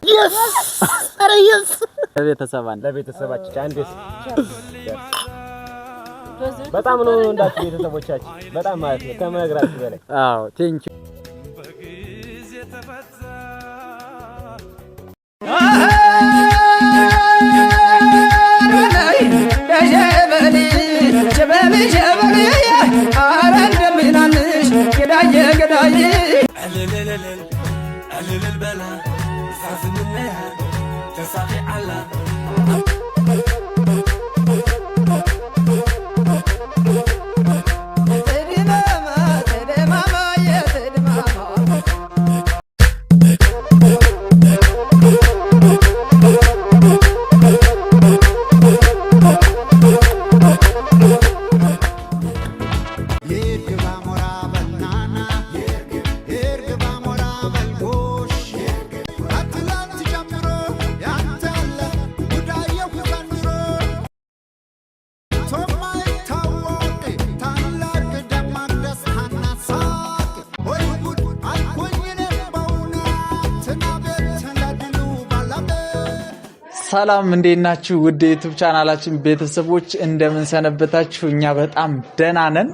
Yes! Are yes! ለቤተሰባችን አንዴስ በጣም ነው እንዳችሁ ቤተሰቦቻችን በጣም ማለት ነው ከመግራችሁ በላይ አዎ ቴንክ ዩ ሰላም እንዴት ናችሁ? ውድ ዩቲዩብ ቻናላችን ቤተሰቦች እንደምን ሰነበታችሁ? እኛ በጣም ደህና ነን።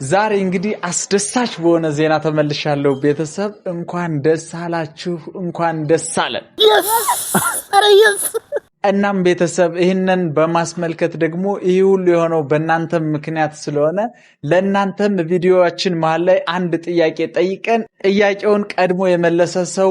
ዛሬ እንግዲህ አስደሳች በሆነ ዜና ተመልሻለሁ። ቤተሰብ እንኳን ደስ አላችሁ፣ እንኳን ደስ አለን። እናም ቤተሰብ ይህንን በማስመልከት ደግሞ ይህ ሁሉ የሆነው በእናንተም ምክንያት ስለሆነ ለእናንተም ቪዲዮአችን መሃል ላይ አንድ ጥያቄ ጠይቀን ጥያቄውን ቀድሞ የመለሰ ሰው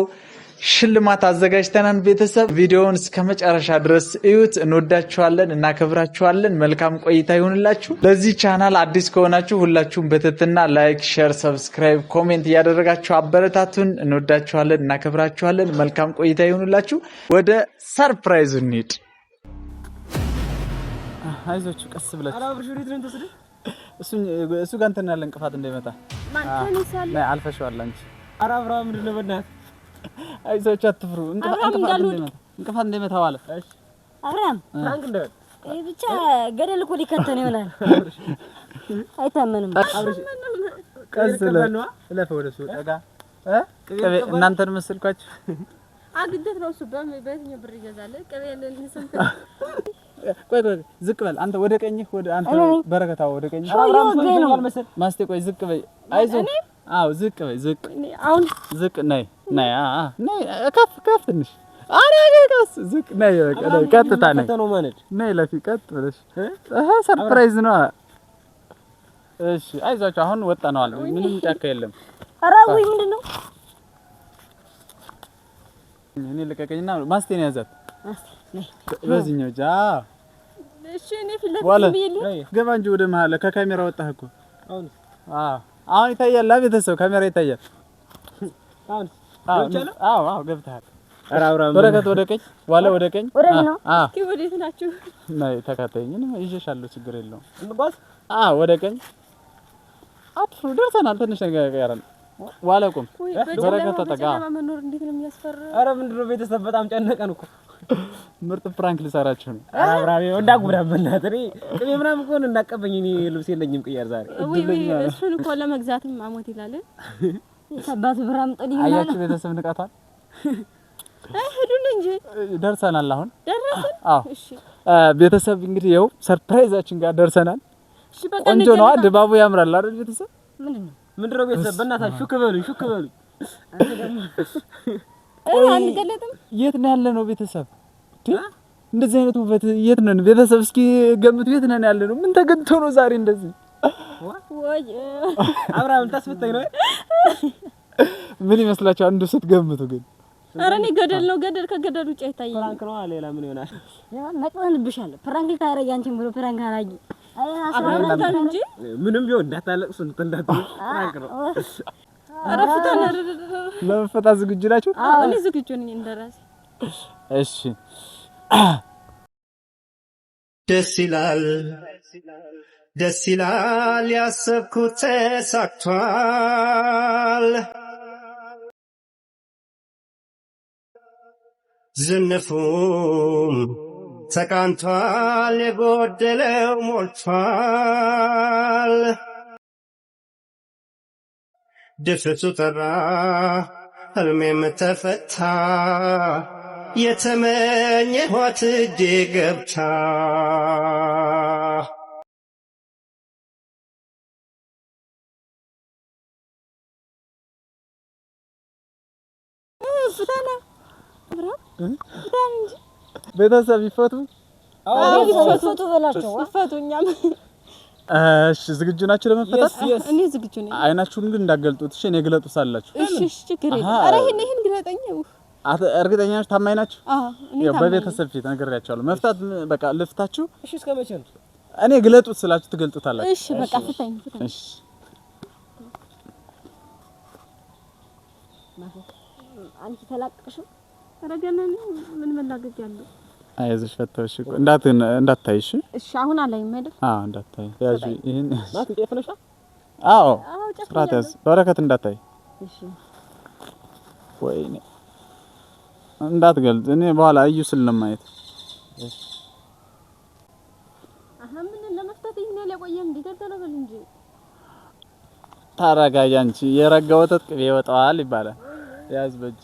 ሽልማት አዘጋጅተናል። ቤተሰብ ቪዲዮውን እስከ መጨረሻ ድረስ እዩት። እንወዳችኋለን፣ እናከብራችኋለን። መልካም ቆይታ ይሁንላችሁ። ለዚህ ቻናል አዲስ ከሆናችሁ ሁላችሁም በትህትና ላይክ፣ ሼር፣ ሰብስክራይብ፣ ኮሜንት እያደረጋችሁ አበረታቱን። እንወዳችኋለን፣ እናከብራችኋለን። መልካም ቆይታ ይሁንላችሁ። ወደ ሰርፕራይዙ እንሂድ። አይዞችሁ ቀስ ብላችሁ አብርሽ ወዴት ነው ተሰደ እሱ ጋር እንትን ያለ እንቅፋት እንዳይመጣ ማንተን ይሳል ላይ አልፈሽዋል አንቺ አራብራ ምንድን ነው በእናትህ አይዞቻችሁ አትፍሩ። እንቅፋት እንደመታው አለ። እሺ አብራም ፍራንክ እንደው እይ ብቻ ገደል እኮ ሊከተን ይሆናል። አይታመንም። አብርሽ ቀዝለ ለፈ ወደሱ ጠጋ እናንተን መስልኳችሁ አግደት ነው እሱ በየትኛው ብር ይገዛል? ቀበሌን እንሰንተ ቆይ ዝቅ በል አንተ ወደ ቀኝህ ወደ አንተ በረከታው ወደ ቀኝህ አብራም ነው መሰል ማስቴ ቆይ ዝቅ በይ አይዞ አው ዝቅ በይ ዝቅ አሁን ዝቅ ነይ ነይ ነይ ከፍ ትንሽ አረጋጋስ ዝቅ ነይ ቀጥታ ነይ ነይ ለፊ ቀጥ ብለሽ ሰርፕራይዝ ነው። እሺ አይዟችሁ አሁን ወጣ ነው አለ ምንም ጫካ የለም። አራዊ ምንድነው እኔ ለቀቀኝና ማስቴን ያዛት ነይ በዚህኛው ጃ እሺ እኔ ፍለጥ ብዬልኝ ገባ እንጂ ወደ መሀል ከካሜራ ወጣህ እኮ አሁን ይታያል። ለቤተሰብ ካሜራ ይታያል። አዎ ገብተሃል። በረከት ወደ ቀኝ ዋለ ወደ ቀኝ እስኪ ወዴት ናችሁ? ነይ ተከታተኝ ነው ይዤሻለሁ ችግር የለውም። እንባስ ወደ ቀኝ አጥሩ ደርሰናል። ትንሽ ነገር ያራል ዋለ ቁም በረከት ተጠጋ መኖር እንዴት ነው የሚያስፈራ? አረ ምንድነው ቤተሰብ በጣም ጨነቀን እኮ ምርጥ ፍራንክ ልሰራችሁ ነው። አብራቤ ወንዳጉራበናት እኔ ቅቤ ምናምን እኮ ነው እናቀበኝ እኔ ልብስ የለኝም ቅያር ዛሬ እሱን እኮ ለመግዛትም አሞት ይላል ሰባት ብራም ጥልኝ ማለት አያችሁ ቤተሰብ ንቃታል። ሄዱን እንጂ ደርሰናል። አሁን ደረሰን። እሺ ቤተሰብ እንግዲህ ያው ሰርፕራይዛችን ጋር ደርሰናል። እሺ በቃ ቆንጆ ነው ድባቡ ያምራል አይደል ቤተሰብ? ምንድነው ቤተሰብ በእናታችሁ ሹክ በሉ አንተ ደግሞ አንገለጥም። የት ነው ያለ ነው ቤተሰብ? እንደዚህ አይነት ውበት የት ነን ቤተሰብ? እስኪ ገምቱ የት ነን ያለ ነው? ምን ተገንቶ ነው ዛሬ እንደዚህ? ወይ አብራም ታስፈተኝ ነው። ምን ይመስላችኋል አንዱ ስትገምቱ ግን? ኧረ እኔ ገደል ነው ገደል ከገደል ውጪ አይታየኝም። ፍራንክ ነው ሌላ ምን ይሆናል? ያው መጥወንብሻለሁ። ፍራንክ ታረጊ አንቺም ብሎ ፍራንክ አራጊ አብራም እንጂ ምንም ቢሆን እንዳታለቅሱ እንዳትሉ ፍራንክ ነው። አረፍታና ለፈታ ዝግጁ ናችሁ? አዎ እኔ ዝግጁ ነኝ እንደራሴ። እሺ ደስ ይላል ያሰብኩት ተሳክቷል። ዝንፉም ተቃንቷል የጎደለው ሞልቷል። ድፍቱ ጠራ ህልሜም ተፈታ የተመኘኋት እጄ ገብታ ቤተሰብ ይፈቱ ይፈቱ በላቸው ይፈቱኛም እሺ ዝግጁ ናችሁ ለመፈታት እኔ ዝግጁ ነኝ አይናችሁን ግን እንዳገልጡት እሺ እኔ ግለጡሳላችሁ እሺ ችግር የለም አረ ይሄን ግለጠኝ እርግጠኛ ነሽ ታማኝ ናችሁ እኔ ያው በቤተሰብ ፊት ነግሬያችኋለሁ መፍታት በቃ ልፍታችሁ እሺ እስከመቼ ነው እኔ ግለጡት ስላችሁ ትገልጡታላችሁ እሺ በቃ ፍታኝ እሺ አንቺ ተላቀቅሽ ረገና ምን መላገጥ ያለው አይዞሽ ፈተውሽ እንዳታይሽ እሺ አሁን አላይም አይደል እንዳታይ ያጂ ይሄን ማት የፈነሻ ፍራታስ በረከት እንዳታይ እሺ ወይኔ እንዳትገልጥ እኔ በኋላ እዩ ስል ነው ማየት ምን ለመፍታት ይሄን ያቆየም ዲተተለበል እንጂ ታረጋጊ አንቺ የረጋ ወተት ቅቤ ይወጣዋል ይባላል ያዝ በጅ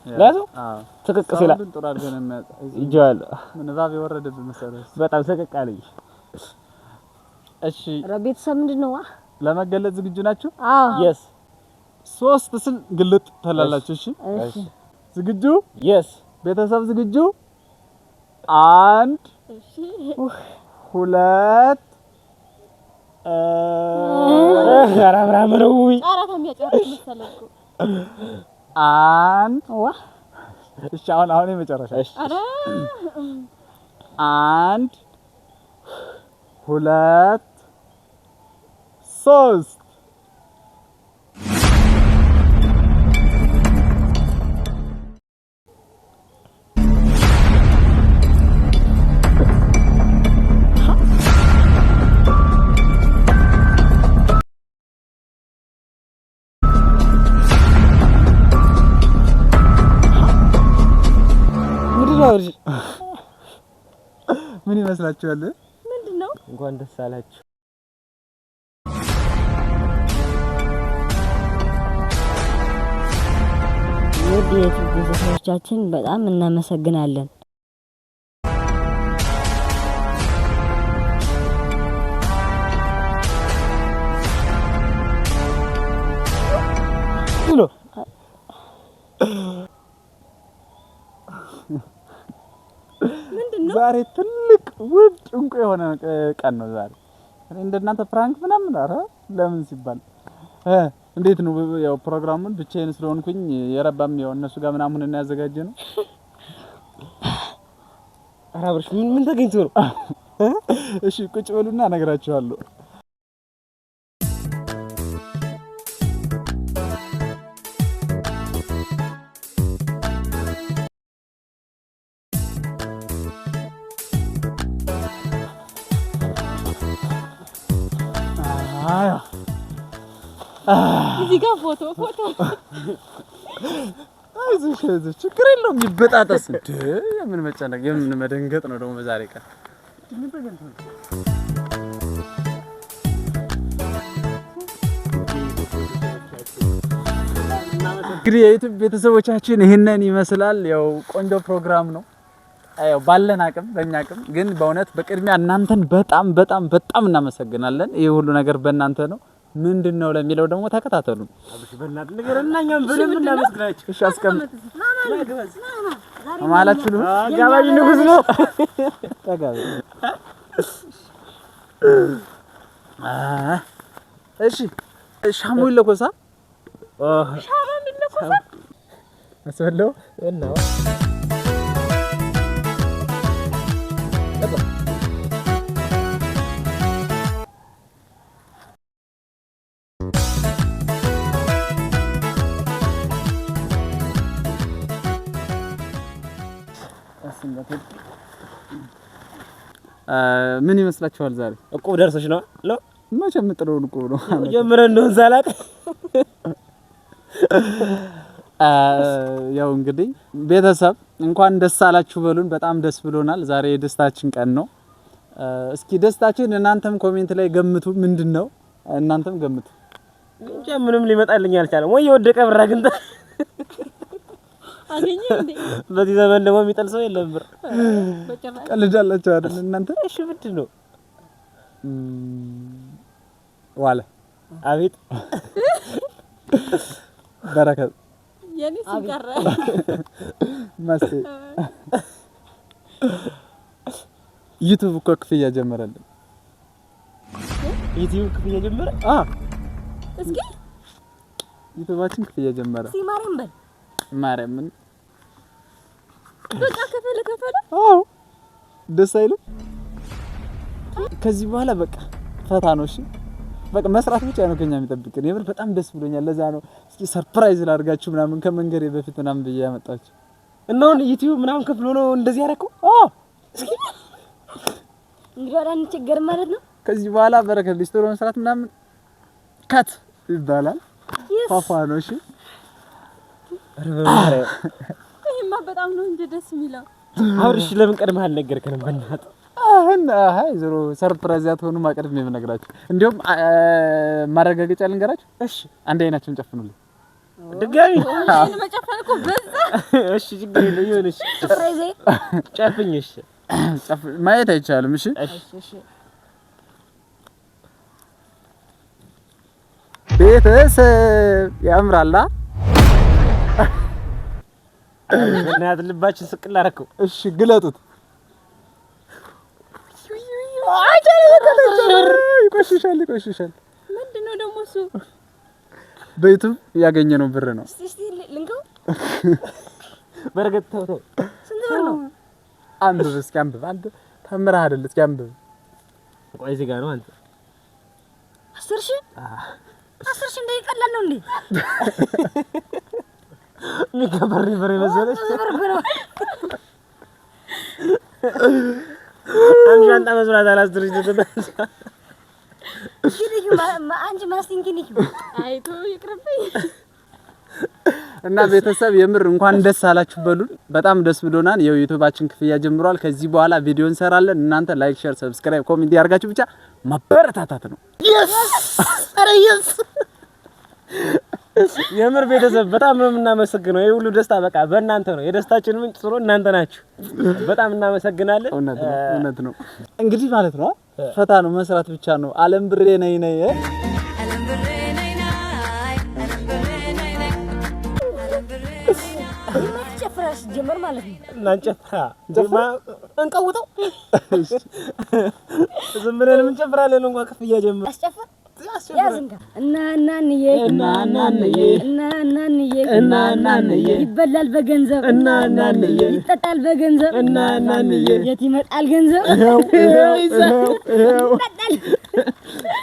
ላዞ ተከክስ ይላል ጥሩ አድርገን ይጃል ምንባብ የወረደብህ መሰለህ በጣም ተከካለኝ እሺ ቤተሰብ ምንድነው ለመገለጽ ዝግጁ ናችሁ yes 3 ስል ግልጥ ተላላችሁ እሺ ዝግጁ yes ቤተሰብ ዝግጁ 1 እሺ 2 አራብራምረው አራታ የሚያጨርስ መሰለኝ አንድ እሺ አሁን የመጨረሻ እሺ አረ 1 2 3 ምን ይመስላችኋል? ምንድነው? እንኳን ደስ አላችሁ። ውድ ቤተሰቦቻችን በጣም እናመሰግናለን። ምንድነው? ዛሬ ትልቅ ውድ እንቁ የሆነ ቀን ነው ዛሬ። እኔ እንደናንተ ፍራንክ ምናምን አረ ለምን ሲባል እንዴት ነው ያው ፕሮግራሙን ብቻዬን ስለሆንኩኝ የረባም ያው እነሱ ጋር ምናምን እና ያዘጋጀ ነው። አራብርሽ ምን ተገኝቶ ነው? እሺ ቁጭ በሉና እነግራችኋለሁ። እዚህ ጋር ፎቶ አይዞሽ ችግር የለውም ይበጣጣስ እንደ የምን መጨነቅ የምን መደንገጥ ነው ደግሞ በዛሬ ቀን እንግዲህ የዩቲዩብ ቤተሰቦቻችን ይሄንን ይመስላል። ያው ቆንጆ ፕሮግራም ነው። ያው ባለን አቅም በእኛ አቅም ግን በእውነት በቅድሚያ እናንተን በጣም በጣም በጣም እናመሰግናለን። ይሄ ሁሉ ነገር በእናንተ ነው። ምንድነው ለሚለው ደግሞ ተከታተሉ። አብሽ በእናትህ ንገረናኛም ብለን እናመስግናችሁ። እሺ አስቀምጥ ማላችሁ ነው ጋባይ ንጉስ ነው ተጋባ እሺ ሻሙ ይለኮሳ ሻማ ይለኮሳ አሰለው እና ምን ይመስላችኋል? ዛሬ እቁብ ደርሰሽ ነው ለው መቼም ጥሩን እቁብ ነው ጀምረን እንደው ዛላቅ ያው እንግዲህ ቤተሰብ እንኳን ደስ አላችሁ በሉን። በጣም ደስ ብሎናል። ዛሬ የደስታችን ቀን ነው። እስኪ ደስታችን እናንተም ኮሜንት ላይ ገምቱ። ምንድነው? እናንተም ገምቱ። እንጃ ምንም ሊመጣልኝ አልቻለም። ወይ የወደቀ ብር አግኝታ አገኘ እንዴ? በዚህ ዘመን ደግሞ የሚጠል ሰው የለም ብር። ቀልዳላችሁ አይደል እናንተ? እሺ ምንድን ነው ዋለ? አቤት በረከት የኔ ሲቀራ ማስቴ ዩቲዩብ እኮ ክፍያ ጀመረልን። ዩቲዩብ ክፍያ ጀመረ? እስኪ ዩቲዩባችን ክፍያ ጀመረ። ሲማረም በል ማርያምን በቃ ከፈለ። ደስ አይልም? ከዚህ በኋላ በቃ ፈታ ነው። እሺ በቃ መስራት ብቻ ነው ከኛ የሚጠብቅን። የምር በጣም ደስ ብሎኛል። ለዛ ነው እስኪ ሰርፕራይዝ ላድርጋችሁ ምናምን ከመንገሬ በፊት ምናምን ብዬ ያመጣችሁ እና ዩቲዩብ ምናምን ከፍሎ ነው እንደዚህ ያደረገው። እስኪ እንግዲህ ወደ አንቸገር ማለት ነው። ከዚህ በኋላ በረከት ሊስቶሮ መስራት ምናምን ካት ይባላል። ፋፋ ነው። እሺ ይሄማ በጣም ነው እንጂ ደስ የሚለው። አውርሽ ለምን ቀድመህ አልነገርከንም? በእናትህ አይ ዞሮ ሰርፕራይዝ ያትሆኑ ማቀድም የምነግራችሁ። እንዲያውም ማረጋገጫ ልንገራችሁ። እሺ አንድ አይናችሁን ጨፍኑልኝ። ድጋሚ አይን መጨፈን እኮ በዛ። እሺ ችግር የለም ይሁን። እሺ ሰርፕራይዝ ጨፍኝ። እሺ ማየት አይቻልም። እሺ እሺ ቤተሰብ ያምራላ። እናት ልባችን ስቅል አደረከው። እሺ ግለጡት። ይቆሽሻል። ምንድነው ደግሞ እሱ? በዩቲዩብ ያገኘነው ብር ነው። እስቲ ልንገው። በረከት ተው። ስንት ብር ነው? አንብብ እስኪ አንብብ። አንተ ተምረህ አይደል? እስኪ አንብብ። ቆይ እዚህ ጋር ነው አንተ 10,000 10,000 እንደ ይቀላል ነው እንዴ? ሚከበር ይበረ መሰለሽ። አንጃንጣ መስራት አላስድርጅ ተተበሳ ይልዩ አንቺ ማስቲንኪኒክ አይቶ ይቅርብኝ። እና ቤተሰብ የምር እንኳን ደስ አላችሁ በሉን። በጣም ደስ ብሎናል። የዩቲዩባችን ክፍያ ጀምሯል። ከዚህ በኋላ ቪዲዮ እንሰራለን። እናንተ ላይክ፣ ሼር፣ ሰብስክራይብ፣ ኮሜንት ያርጋችሁ ብቻ ማበረታታት ነው። የምር ቤተሰብ በጣም ነው የምናመሰግነው። ይሄ ሁሉ ደስታ በቃ በእናንተ ነው። የደስታችን ምንጭ ስሮ እናንተ ናችሁ። በጣም እናመሰግናለን። እውነት ነው። እንግዲህ ማለት ነው ፈታ ነው መስራት ብቻ ነው። አለም ብሬ ነይ ጨፍራሽ ጀመር ማለት ነው። እናንጨፍራ እንቀውጠው ዝም ብለን እንጨፍራለን። እንኳን ክፍያ ጀመር አስጨፍር ያዝንጋ እናናንዬ ይበላል በገንዘብ እናናንዬ ይጠጣል በገንዘብ እናናንዬ የት ይመጣል ገንዘብ?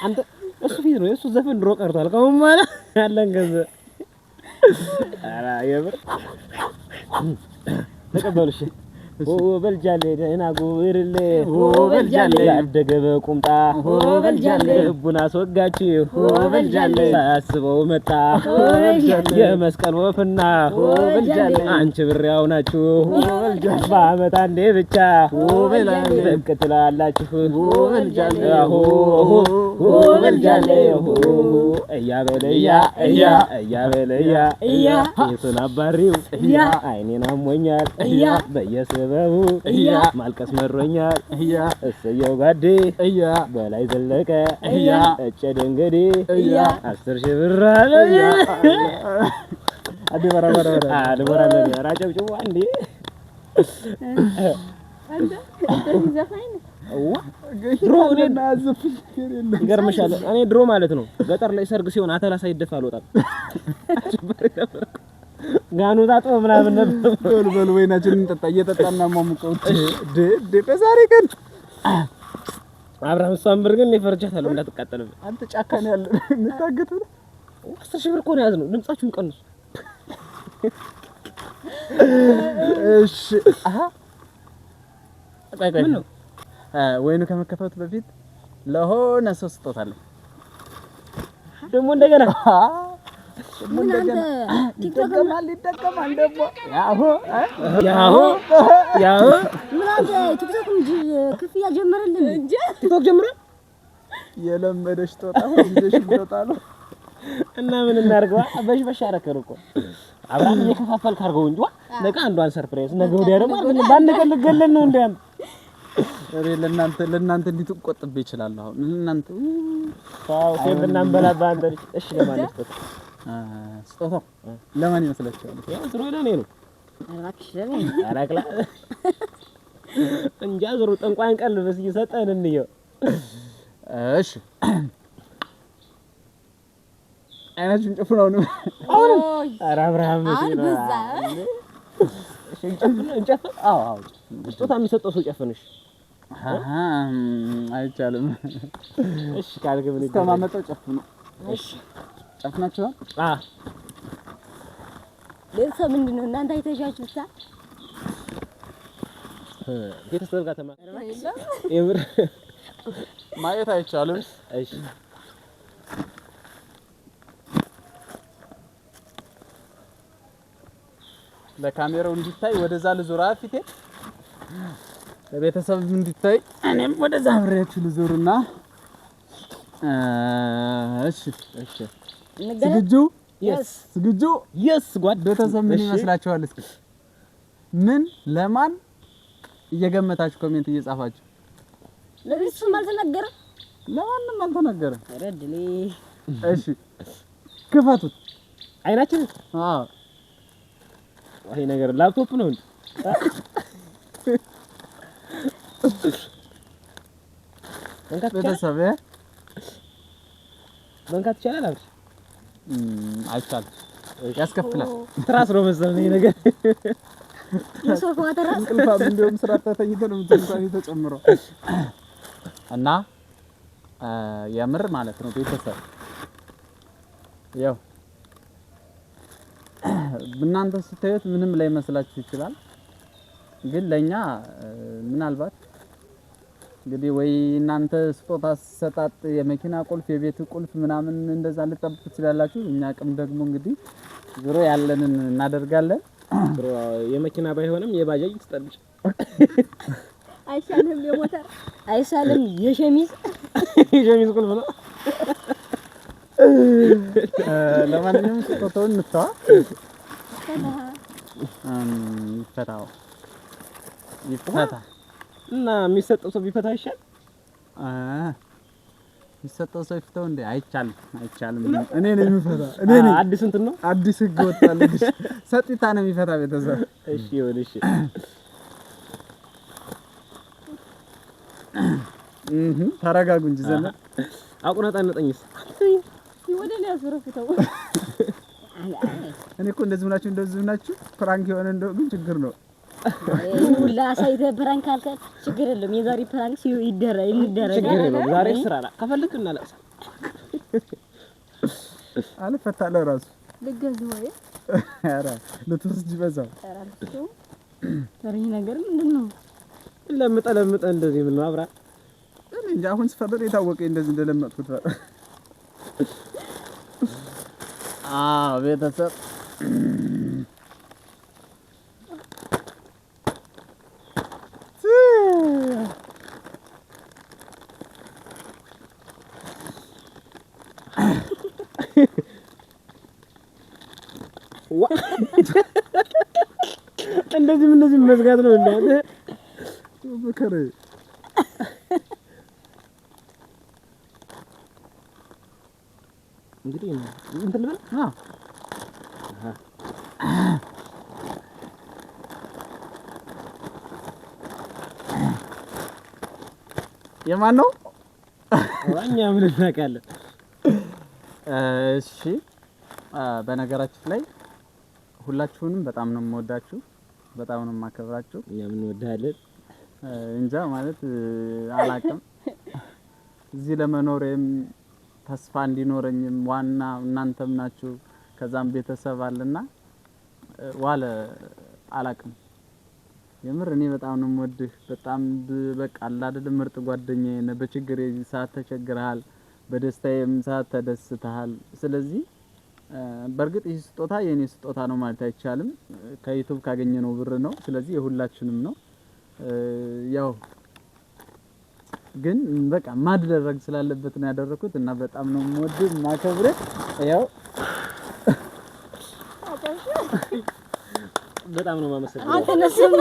አንተ እሱ ፊት ነው። እሱ ዘፈን ድሮ ቀርቷል። ከአሁን በኋላ ያለን ገንዘብ ኧረ የምር ተቀበሉሽ። በልጃሌ ደህና ጉብርሌ በልጃሌ ያደገ በቁምጣ በልጃሌ ልቡን አስወጋችሁ በልጃሌ ሳያስበው መጣ የመስቀል ወፍና በልጃሌ አንቺ ብሬያው ናችሁ በአመት አንዴ ብቻ ብቅ ትላላችሁ በልጃሌ በልጃሌ እያበለያ እያበለያ የሱን አባሪው አይኔን አሞኛል በየሰበቡ ማልቀስ መሮኛል እሰየው ጋዴ በላይ ዘለቀ እጨ ደንገዴ 10,000 ብር አድበራ ራጨብጭቡ አንዴ ይገርምሻል። እኔ ድሮ ማለት ነው ገጠር ላይ ሰርግ ሲሆን አተላ ሳይደፋ አልወጣም። ጋኑ ታጥቦ ምናምን ነበር። በል ወይናችንን እንጠጣ እየጠጣና ማሙቀው በዛሬ ቀን አብርሃም እሷን ብር ግን ይፈርጃታለሁ እንዳትቃጠልብኝ። አንተ ጫካ ነው ያለው እንታገቱ 10,000 ብር እኮ ነው ያዝነው። ድምጻችሁን ቀንሱ። እሺ ምን ነው ወይኑ ከመከፈቱ በፊት ለሆነ ሰው ስጦታለሁ ደግሞ እንደገና ምን አንተ ይጠቀማል ደግሞ ያው ምን አንተ ቲክቶክ እንጂ ክፍያ ጀመረልን እንጂ ቲክቶክ ጀመረ የለመደሽ ጦጣ ሆነሽ ጦጣ ነው እና ምን እናርገዋ? በሽ አረከሩ እኮ አብራም የከፋፈልክ አድርገው እንጂ ነገ አንዷን ሰርፕራይዝ ነገ ወዲያ ደግሞ ባንድ ቀን ልገለን ነው እንዴ? እኔ ለእናንተ እንዴት ቆጥቤ ይችላል? አሁን ለእናንተ ታው ከብናም በላባ አንተ እሺ ለማለት ስጦታው ለማን ይመስላችኋል? ያው ዝሮ ለኔ ነው። እባክሽ ለኔ አራክላ እንጃ ዝሮ ጠንቋን ቀልብ በስ እየሰጠን እንየው። እሺ አይናችን ጨፍነው ነው አሁን ኧረ አብርሃም ነው እሺ እንጨፍን። አዎ ስጦታ የሚሰጠው ሰው ጨፍንሽ አይቻልም። እሺ ካልክ ምን ይደረግ? ከማመጣው ጨፍኑ። እሺ ጨፍናችኋል? ቤተሰብ ምንድነው እናንተ አይተሻችሁታ? ቤተሰብ ጋር የምር ማየት አይቻልም። እሺ ለካሜራው እንዲታይ ወደዛ ልዞራ ፊቴ ለቤተሰብ እንዲታይ እኔም ወደዛ አብሬያችሁ ልዞርና እሺ ዝግጁ? ዝግጁ? ጓድ ቤተሰብ ምን ይመስላችኋል? እስኪ ምን ለማን እየገመታችሁ ኮሜንት እየጻፋችሁ? ለቤተሰብ አልተነገረም፣ ለማንም አልተነገረም። ረድሌ እሺ ክፈቱት አይናችን። አዎ ይሄ ነገር ላፕቶፕ ነው እንዴ? ቤተሰብ መንካት ይቻላል አይደል? አይቻልም፣ ያስከፍላል። ትራስ ነው መሰለኝ ይሄ ነገር። የሶፋ ትራስ እንቅልፋም እንደውም ስራ ተተይቶ ነው የምትንሳይ ተጨምሮ እና የምር ማለት ነው ቤተሰብ ያው እናንተ ስታዩት ምንም ላይ መስላችሁ ይችላል፣ ግን ለኛ ምናልባት እንግዲህ ወይ እናንተ ስጦታ ሰጣጥ የመኪና ቁልፍ የቤት ቁልፍ ምናምን እንደዛ ልጠብቁ ትችላላችሁ። እኛ አቅም ደግሞ እንግዲህ ዞሮ ያለንን እናደርጋለን። ዞሮ የመኪና ባይሆንም የባጃጅ ትጠብጭ አይሻልም? የሞተር አይሻልም? የሸሚዝ ቁልፍ ነው። ለማንኛውም ስጦታውን እንተዋ ይፈታ እና የሚሰጠው ሰው ቢፈታ ይሻል። የሚሰጠው ሰው ይፈታው እንዴ? አይቻልም። እኔ ነኝ የምፈታ። እኔ ነኝ። አዲስ እንትን ነው፣ አዲስ ህግ ወጣል። ሰጥታ ነው የሚፈታ ቤተሰብ። እሺ ይሁን። እሺ ተረጋጉ እንጂ ዘና አቁነጣነጠኝስ ወደ ላይ አስረፍተው። እኔ እኮ እንደዚህ ሆናችሁ ፕራንክ የሆነ እንደው ግን ችግር ነው። ሁላ ሳይተ ፕራንክ ካልከ ችግር የለም። የዛሬ ፕራንክ ይደረግ ችግር የለም። ዛሬ ስራ ላይ ከፈለክ እናለቅሳ አልፈታለሁ ራሱ ልገዝ ወይ ኧረ ለትርስ ይበዛው። ተረኝ ነገር ምንድነው? ለምጠ እንደዚህ ምን ነው አብራ እኔ እንጃ። አሁን ስፈርድ የታወቀኝ እንደዚህ እንደለመጥኩት ነው። ቤተሰብ እንደዚህ መዝጋት ነው እንዴ? በከረ እንግዲህ እንትን ልበል። የማን ነው? እኛ ምን እናውቃለን? እሺ በነገራችን ላይ ሁላችሁንም በጣም ነው የምወዳችሁ፣ በጣም ነው የማከብራችሁ። እኛም እንወዳለን። እንጃ ማለት አላቅም። እዚህ ለመኖሬም ተስፋ እንዲኖረኝም ዋና እናንተም ናችሁ። ከዛም ቤተሰብ አለና ዋለ አላቅም። የምር እኔ በጣም ነው የምወድህ። በጣም በቃ አለ አይደል ምርጥ ጓደኛዬ ነህ። በችግሬ ሰዓት ተቸግረሃል፣ በደስታዬም ሰዓት ተደስተሃል። ስለዚህ በርግጥ ይህ ስጦታ የኔ ስጦታ ነው ማለት አይቻልም። ከዩቲዩብ ካገኘነው ብር ነው። ስለዚህ የሁላችንም ነው። ያው ግን በቃ ማድረግ ስላለበት ነው ያደረኩት እና በጣም ነው የምወድህ ማከብርህ። ያው በጣም ነው የማመሰግነው። አንተ ነስም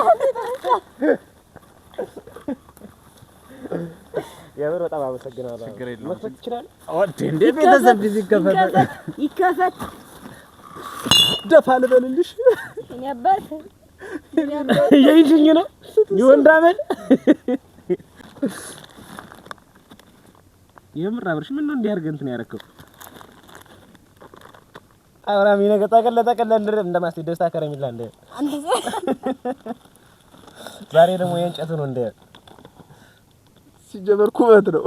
የምር በጣም አመሰግናለሁ። ችግር የለውም። መክፈት ይችላል። ወዴ እንዴ ቤተሰብ ቢዚ ይከፈት ደፋ ልበልልሽ። እኔ አባት የይሽኝ ነው ይወንድ አመል የምር አብርሽ ምን ነው እንዲህ አድርገህ እንትን ያደረከው? አብራም ይነገ ተቀለጠ እንደማስቲ ደስታ ከረሚላ እንደ አንተ ዛሬ ደግሞ የእንጨት ነው እንደ ሲጀመር ኩበት ነው።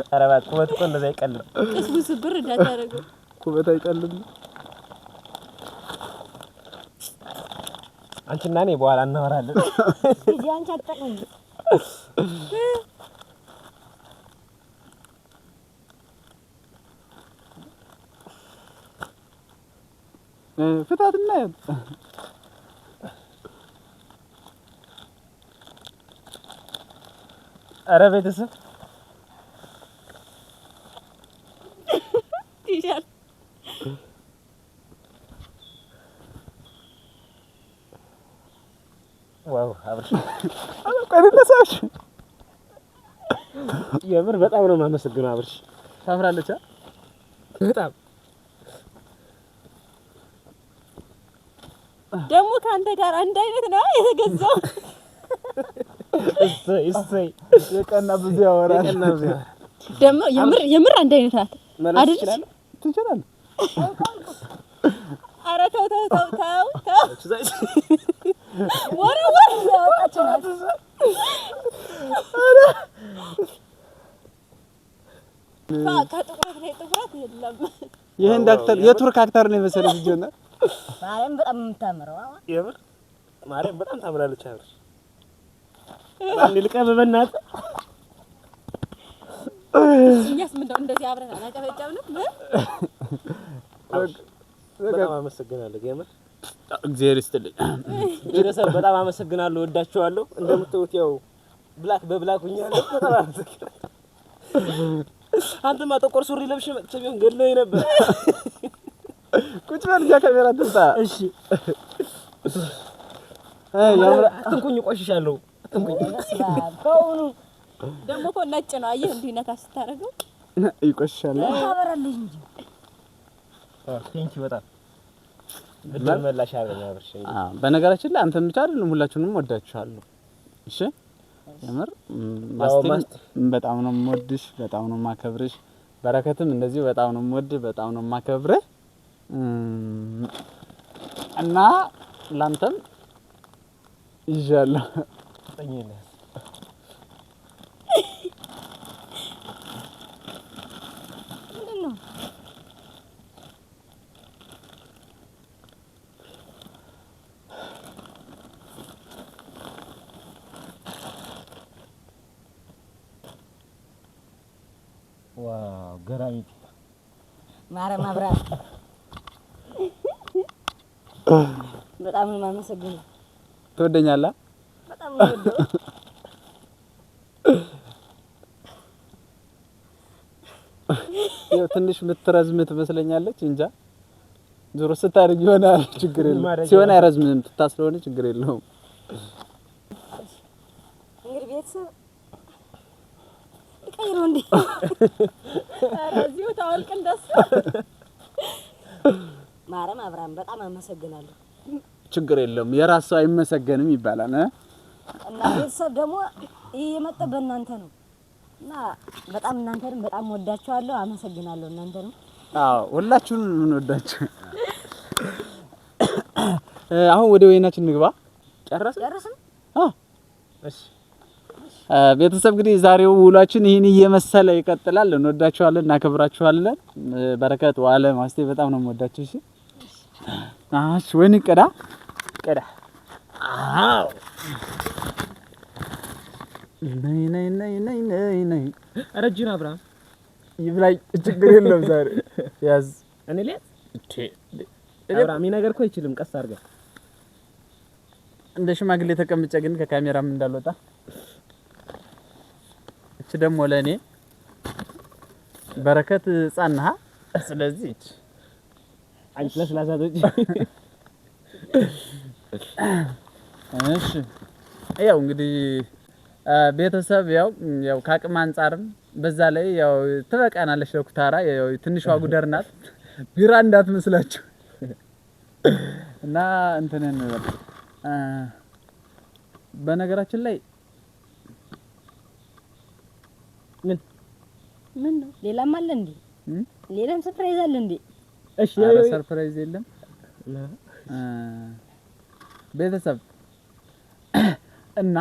ኧረ እባክህ ኩበት እኮ እንደዛ አይቀልም። ቅስሙስ ብር እንዳታረገው ኩበት አይቀልም። አንቺና እኔ በኋላ እናወራለን። እዚህ አንቺ አትጠቅም ፍታትና ኧረ ቤተሰብ ይሻል ዋው አብርሽ ቀንነሳሽ የምር በጣም ነው የማመሰግነው አብርሽ። ታፍራለች በጣም ደግሞ ካንተ ጋር አንድ አይነት ነው የተገዛው። እሰይ የቀና ብዙ ያወራል። ደግሞ የምር አንድ አይነት ናት አይደል? ትችላለህ። ኧረ ተው ወሬ ያወጣችናት ከጥቁረት ላይ ጥቁረት የለም። ይሄን ዳክተር የቱርክ አክተር ነው የመሰለኝ ጆና ማርያም በጣም የምታምረው የምር ማርያም በጣም ታምራለች አብርሽ። አንዴ ልቀብ በእናትህ እኛስ ምንድነው እንደዚህ አብረን አላጨበጨብንም? በጣም አመሰግናለሁ የምር እግዚአብሔር ይስጥልኝ። ቤተሰብ በጣም አመሰግናለሁ። ወዳችኋለሁ። እንደምትውት ያው ብላክ በብላክ ሆኛለሁ። በጣም አመሰግናለሁ። አንተማ ጥቁር ሱሪ ለብሼ መጥቼ ቢሆን ገድሎኝ ነበር። ቁጭ በል እዚያ ካሜራ ትምጣ። እሺ አትንኩኝ፣ ቆሽሻለሁ። አትንኩኝ። ከሆኑ ደግሞ እኮ ነጭ ነው። አየህ እንዲህ ነካ ስታደርገው ይቆሽሻል። ታበራለህ እንጂ ቴንኪ በጣም ብድር መላሽ አረኛ አብርሽ። በነገራችን ላይ አንተን ብቻ አይደለም ሁላችሁንም ወዳችኋለሁ። እሺ የምር ማስቴም በጣም ነው የምወድሽ፣ በጣም ነው የማከብርሽ። በረከትም እንደዚሁ በጣም ነው የምወድህ፣ በጣም ነው የማከብርህ እና ላንተም ይዣለሁ። ጠኝነህ ምንድነው? ዋው ገራሚ ማርያም አብራ በጣም ነው የማመሰግነው። ትወደኛለህ? በጣም ነው የምወደው። ያው ትንሽ ምትረዝም ትመስለኛለች እንጃ። ዞሮ ስታድግ ይሆናል፣ ችግር የለውም። ሲሆን አይረዝምም፣ ትታስለሆነ ችግር የለውም። እንግዲህ ቤተሰብ ልቀይረው እንዴ? ኧረ እዚሁ ታወልቅ እንደሱ። ማርያም አብራም በጣም አመሰግናለሁ። ችግር የለውም፣ የራስ ሰው አይመሰገንም ይባላል። እና ቤተሰብ ደግሞ ይሄ የመጣው በእናንተ ነው እና በጣም እናንተንም በጣም ወዳችኋለሁ። አመሰግናለሁ እናንተንም። አዎ ሁላችሁንም እንወዳችሁ። አሁን ወደ ወይናችን እንግባ። ጨረስን? እሺ ቤተሰብ እንግዲህ ዛሬው ውሏችን ይሄን እየመሰለ ይቀጥላል። እንወዳችኋለን፣ እናከብራችኋለን። በረከት ዋለ ማስቴ በጣም ነው የምወዳችሁ። እሺ አሽ ወይን ቀዳ አዎ ነይ ረጅን አብርሃም ይብላኝ፣ ችግር የለውም። ዛሬ ያዝ እኔ ሌት አብርሃም ነገር እኮ አይችልም። ቀስ አድርገህ እንደ ሽማግሌ ተቀምጬ ግን ከካሜራም እንዳልወጣ። እቺ ደግሞ ለኔ በረከት ጻንሃ። ስለዚህ አንቺ ለስላሳቶች እሺ ያው እንግዲህ ቤተሰብ ያው ከአቅም አንፃርም በዛ ላይ ያው ትበቃናለች ለኩታራ ያው ትንሿ ጉደር ናት ቢራ እንዳትመስላችሁ እና እንትንን በነገራችን ላይ ምን ነው ሌላም አለ እንዴ? ሌላም ሰርፕራይዝ አለ እንዴ? እሺ ሰርፕራይዝ የለም ቤተሰብ እና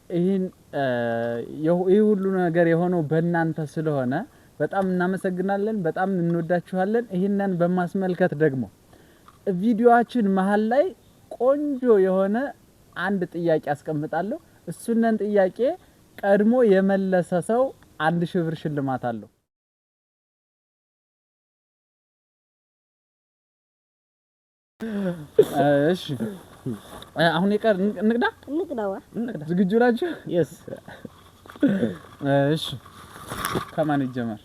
ይህ ሁሉ ነገር የሆነው በእናንተ ስለሆነ በጣም እናመሰግናለን፣ በጣም እንወዳችኋለን። ይህንን በማስመልከት ደግሞ ቪዲዮአችን መሃል ላይ ቆንጆ የሆነ አንድ ጥያቄ አስቀምጣለሁ። እሱንን ጥያቄ ቀድሞ የመለሰ ሰው 1000 ብር ሽልማት አለው። እሺ አሁን ይቀር እንቅዳዋ ዝግጁ ናችሁ? yes እሺ ከማን ይጀመር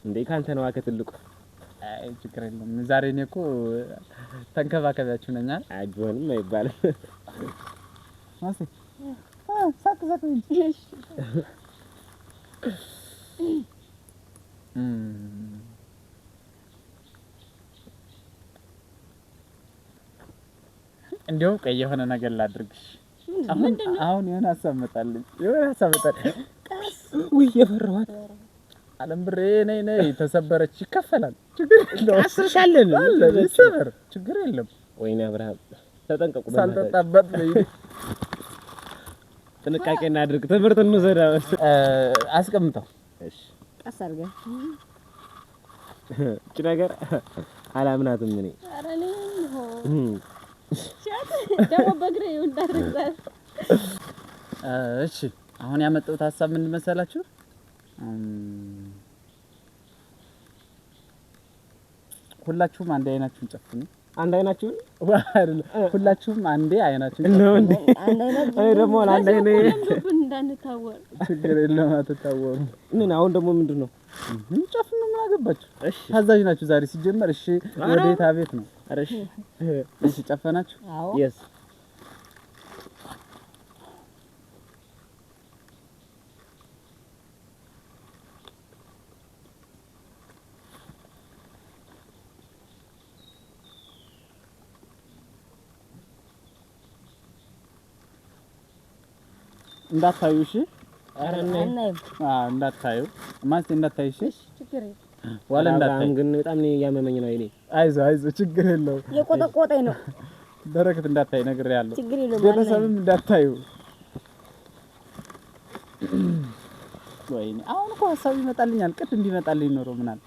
እንዴ? ካንተ ነው ከትልቁ። አይ ችግር የለም። ዛሬ እኔ እኮ ተንከባከቢያችሁ ነኝ አይደል? አይሆንም አይባልም። ማሲ ሳቅ እሺ እንደው ቀይ የሆነ ነገር ላድርግሽ። አሁን የሆነ ሀሳብ መጣልኝ። ውይ የፈራኋት አለም ብሬ ነይ ተሰበረች ይከፈላል። ችግር የለም። አስርሻለን አለ ይሰበር ችግር የለም። ወይኔ አብርሃም ተጠንቀቁ። ሳልጠጣበት ጥንቃቄ እናድርግ። ትምህርት እንውሰድ። አስቀምጠው። እሺ ቀስ አድርገህ እቺ ነገር አላምናትም እኔ። ኧረ እኔ ደግሞ በእግሬ እንዳደረግዛት። እሺ አሁን ያመጣሁት ሀሳብ ምን መሰላችሁ? ሁላችሁም አንዴ አይናችሁን ጨፍኑ። አንድ አይናችሁን አይደለም፣ ሁላችሁም አንዴ አይናችሁን ነው እንዴ? እኔ ደግሞ አንድ አይኔ እንዳንታወር። ችግር የለም አትታወሩ። ምን አሁን ደግሞ ምንድነው? ጨፍኑ። ምን አገባችሁ? እሺ ታዛዥ ናችሁ ዛሬ ሲጀመር። እሺ ወዴት አቤት ነው። ኧረ እሺ እሺ ጨፈናችሁ? አዎ yes እንዳታዩ። እሺ ኧረ እንዳታዩ ማለት እንዳታዩ። እሺ ችግር የለም። ዋላ እንዳታዩ። ግን በጣም ነው ያመመኝ ነው አይኔ። አይዞህ ችግር የለውም። የቆጠቆጠኝ ነው። በረከት እንዳታይ ነግሬያለሁ። ችግር የለውም። ቤተሰብም እንዳታዩ። ወይኔ አሁን እኮ ሀሳብ ይመጣልኛል። ቅድም ቢመጣልኝ ኖሮ ምናል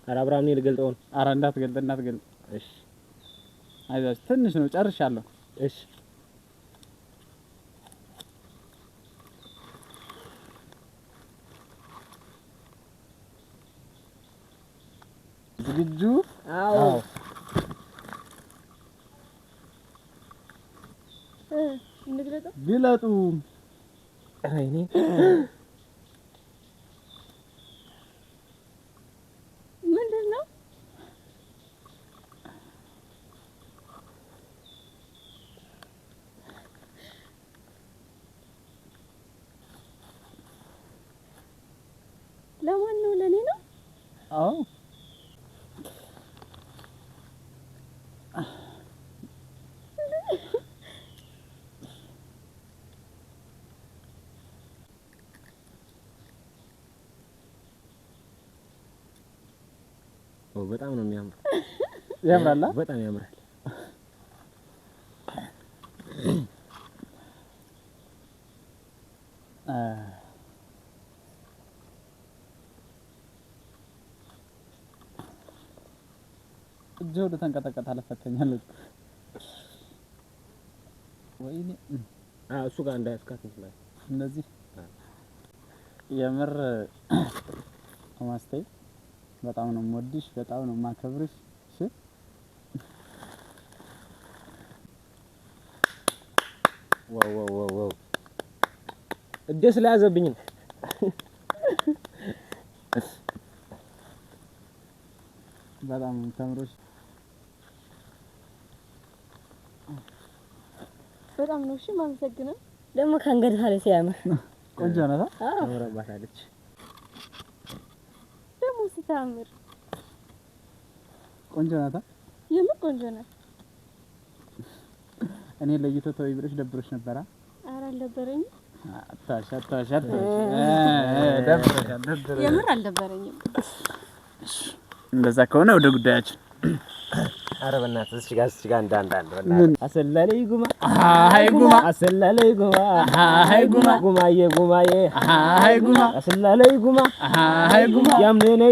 ኧረ አብርሃም ነው ልገልጠው ነው። ኧረ እንዳትገልጥ። እሺ አይዞህ ትንሽ ነው ጨርሻለሁ። እሺ ዝግጁ? አዎ እንግለጠው። ግለጡ። አይኔ ምንድነው? ለማን ነው? ለኔ ነው? አዎ በጣም ነው የሚያምር። ያምራል። በጣም ያምራል። እጄ ወደ ተንቀጠቀጠ አለፈተኛለሁ። ወይኔ እሱ ጋር እንዳያስካት ይችላል። እንደዚህ የምር ማስተይ በጣም ነው የምወድሽ፣ በጣም ነው የማከብርሽ። እሺ ዋው እደስ ላያዘብኝ በጣም ተምሮሽ በጣም ነው እሺ ማመሰግነው ደግሞ ከንገድ ታለ ሲያምር ቆንጆ ነው አምሮባታለች ደግሞ ሲታምር ቆንጆ ናታ የምን ቆንጆ ናት እኔ ለይቶ ተወይ ብለሽ ደብሮሽ ነበር ኧረ አልደበረኝም አታሽ ደብሮሽ የምር አልደበረኝም እንደዛ ከሆነ ወደ ጉዳያችን ኧረ በእናትህ እዚህ ጋር እንዳንዳንድ በእናትህ አሰላለይ ጉማ አይ ጉማ አሰላለይ ጉማ አይ ጉማ ጉማዬ አይ ጉማ አሰላለይ ጉማ አይ ጉማ ያምለኔ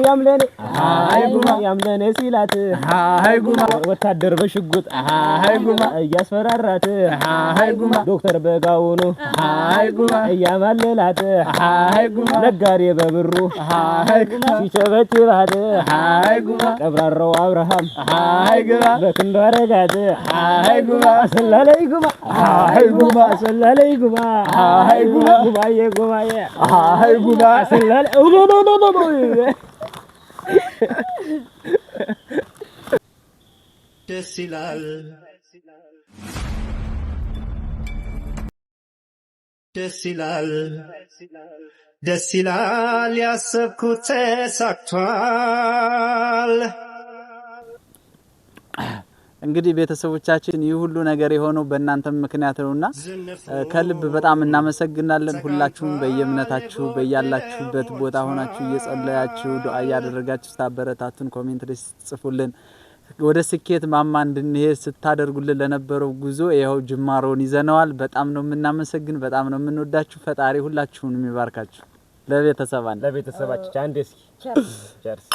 አይ ጉማ ያምለኔ ሲላት አይ ጉማ ወታደር በሽጉጥ አይ ጉማ እያስፈራራት አይ ጉማ ዶክተር በጋውኑ አይ ጉማ እያማለላት አይ ጉማ ነጋዴ በብሩ አይ ጉማ ሲጨበጭባት አይ ጉማ ቀብራራው አብርሃም አይ ጉማ በክንዱ አረጋት አይ ጉማ አሰላለይ ጉማ አይ ጉማ አሰላለይ ጉማ አይ ጉማ ጉማዬ አይ ጉማ አሰላለይ ደስ ይላል ደስ ይላል ደስ ይላል ያሰብኩት ተሳክቷል። እንግዲህ ቤተሰቦቻችን ይህ ሁሉ ነገር የሆነው በእናንተም ምክንያት ነውና ከልብ በጣም እናመሰግናለን። ሁላችሁም በየእምነታችሁ በያላችሁበት ቦታ ሆናችሁ እየጸለያችሁ ዱአ ያደረጋችሁ ታበረታቱን፣ ኮሜንት ላይ ጽፉልን፣ ወደ ስኬት ማማ እንድንሄድ ስታደርጉልን ለነበረው ጉዞ ይሄው ጅማሮን ይዘነዋል። በጣም ነው የምናመሰግን፣ በጣም ነው የምንወዳችሁ። ፈጣሪ ሁላችሁንም ይባርካችሁ። ለቤተሰባችሁ አንዴ እስኪ ቸርስ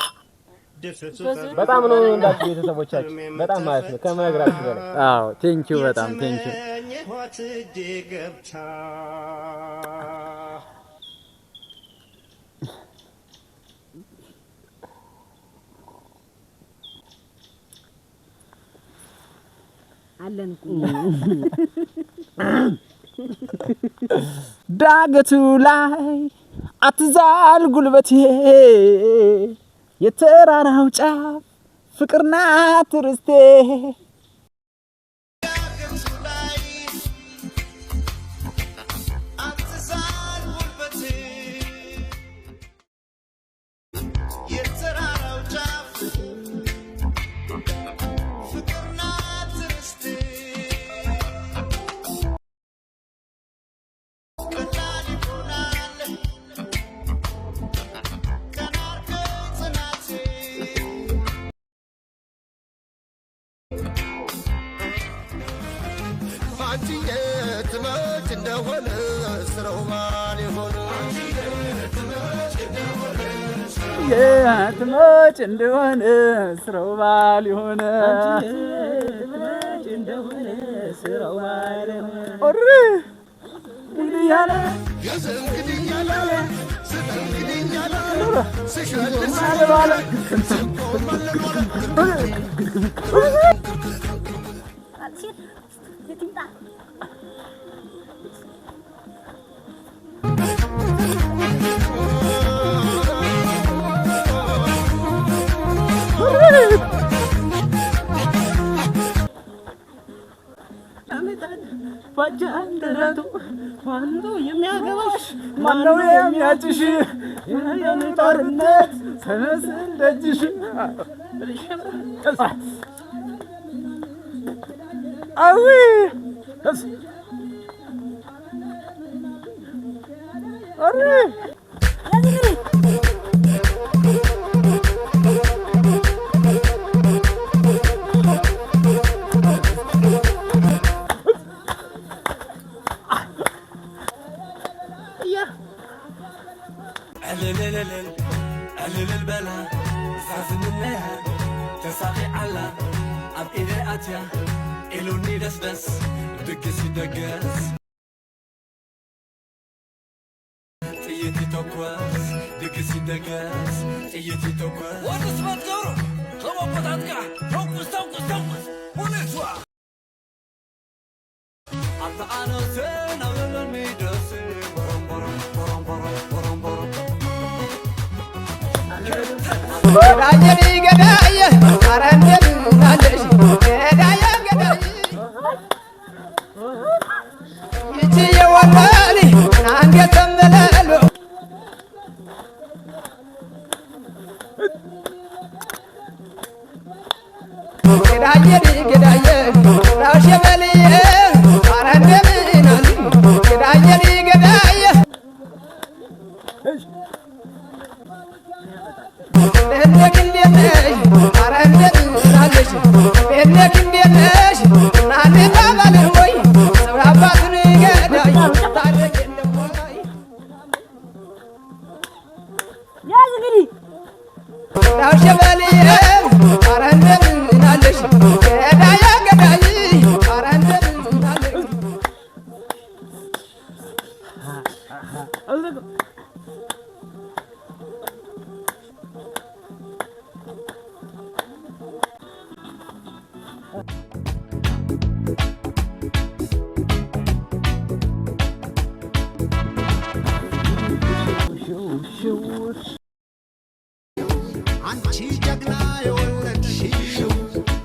በጣም ነው እንዳችሁ ቤተሰቦቻችሁ በጣም ማለት ነው ከመነግራችሁ በላይ አዎ ቴንኪው በጣም ቴንኪው አለን ዳገቱ ላይ አትዛል ጉልበቴ የተራራው ጫፍ ፍቅርና ትርስቴ ትመጭ እንደሆነ ስራው ባል ሆነ ስራው ባል ሆነ ያለ ባጃንደረቱ ማንዶ የሚያገባሽ ማነው የሚያጭሽ ጦርነት ተነስል ደጅሽ አዊ አሪ إلوني دس دقس دقس تيتي توكواس دقس دقس تيتي توكواس وانس ما تقولوا هو قطعتك توكس توكس توكس ونسوا አንተ አነሰን አበበን ሚደስ ቦሮም ቦሮም ቦሮም ቦሮም ቦሮም ገዳዬ ገዳዬ ኧረ እንደምን አለሽ ገዳዬ ገዳዬ ይቺ የወላሊ አንገት ተመለሉ ገዳዬ ገዳዬ ራሽ በልዬ ኧረ እንደምን አለሽ ገዳዬ ገዳዬ ቤነክ እንዴት ነሽ ኧረ እንደምን አለሽ ቤነክ እንዴት ነሽ እናቴ ታባልህ ወይ ሰው አባቱን ገዳይ ታደግ የለም ወይ ያዝ እንግዲህ ራሽ በልዬ ኧረ እንደምን አለሽ ገዳዬ ገዳይ ኧረ እንደምን አለሽ አንቺ ጀግና የወለድሽው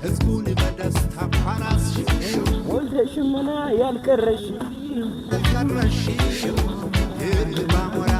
ሕዝቡን በደስታ ፓራስሽው ወልደሽምና ያልቀረሽ ያልቀረሽው ባሞራ